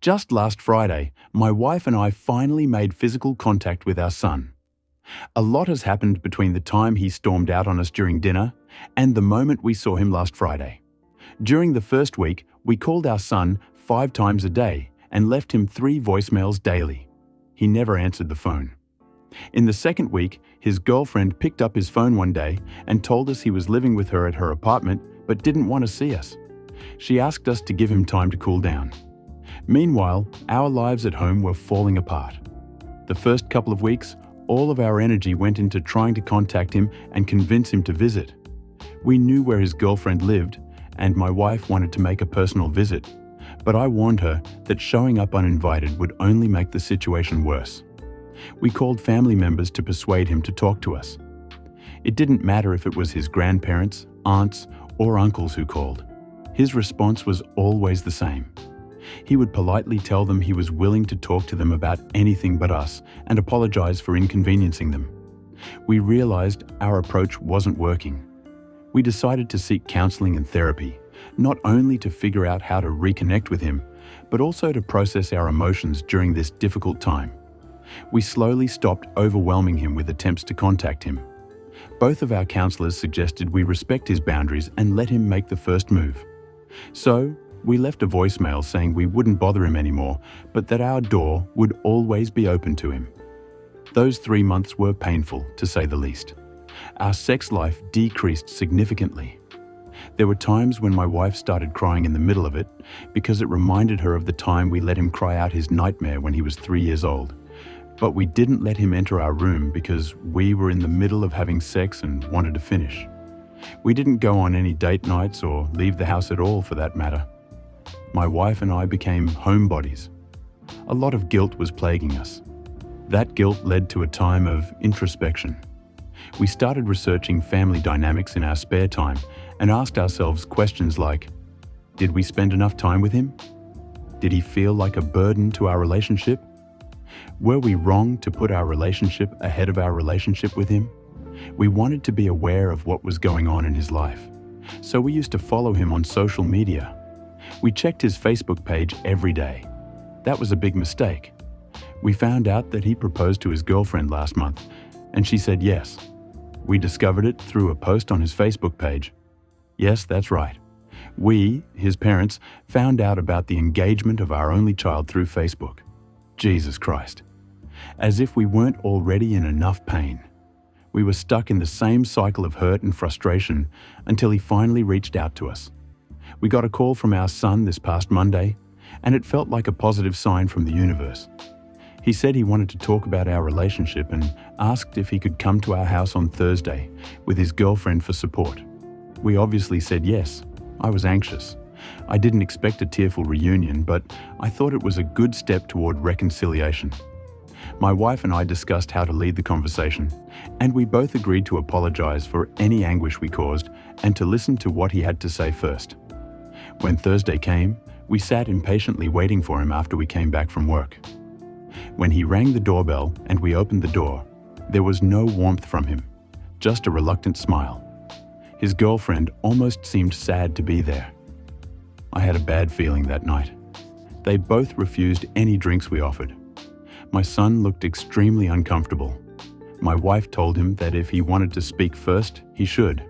Just last Friday, my wife and I finally made physical contact with our son. A lot has happened between the time he stormed out on us during dinner and the moment we saw him last Friday. During the first week, we called our son 5 times a day and left him 3 voicemails daily. He never answered the phone. In the second week, his girlfriend picked up his phone one day and told us he was living with her at her apartment but didn't want to see us. She asked us to give him time to cool down. Meanwhile, our lives at home were falling apart. The first couple of weeks, all of our energy went into trying to contact him and convince him to visit. We knew where his girlfriend lived, and my wife wanted to make a personal visit, but I warned her that showing up uninvited would only make the situation worse. We called family members to persuade him to talk to us. It didn't matter if it was his grandparents, aunts, or uncles who called. His response was always the same. He would politely tell them he was willing to talk to them about anything but us and apologize for inconveniencing them. We realized our approach wasn't working. We decided to seek counseling and therapy, not only to figure out how to reconnect with him, but also to process our emotions during this difficult time. We slowly stopped overwhelming him with attempts to contact him. Both of our counselors suggested we respect his boundaries and let him make the first move. So, we left a voicemail saying we wouldn't bother him anymore, but that our door would always be open to him. Those 3 months were painful, to say the least. Our sex life decreased significantly. There were times when my wife started crying in the middle of it because it reminded her of the time we let him cry out his nightmare when he was 3 years old. But we didn't let him enter our room because we were in the middle of having sex and wanted to finish. We didn't go on any date nights or leave the house at all for that matter. My wife and I became homebodies. A lot of guilt was plaguing us. That guilt led to a time of introspection. We started researching family dynamics in our spare time and asked ourselves questions like, did we spend enough time with him? Did he feel like a burden to our relationship? Were we wrong to put our relationship ahead of our relationship with him? We wanted to be aware of what was going on in his life, so we used to follow him on social media. We checked his Facebook page every day. That was a big mistake. We found out that he proposed to his girlfriend last month, and she said yes. We discovered it through a post on his Facebook page. Yes, that's right. We, his parents, found out about the engagement of our only child through Facebook. Jesus Christ. As if we weren't already in enough pain. We were stuck in the same cycle of hurt and frustration until he finally reached out to us. We got a call from our son this past Monday, and it felt like a positive sign from the universe. He said he wanted to talk about our relationship and asked if he could come to our house on Thursday with his girlfriend for support. We obviously said yes. I was anxious. I didn't expect a tearful reunion, but I thought it was a good step toward reconciliation. My wife and I discussed how to lead the conversation, and we both agreed to apologize for any anguish we caused and to listen to what he had to say first. When Thursday came, we sat impatiently waiting for him after we came back from work. When he rang the doorbell and we opened the door, there was no warmth from him, just a reluctant smile. His girlfriend almost seemed sad to be there. I had a bad feeling that night. They both refused any drinks we offered. My son looked extremely uncomfortable. My wife told him that if he wanted to speak first, he should.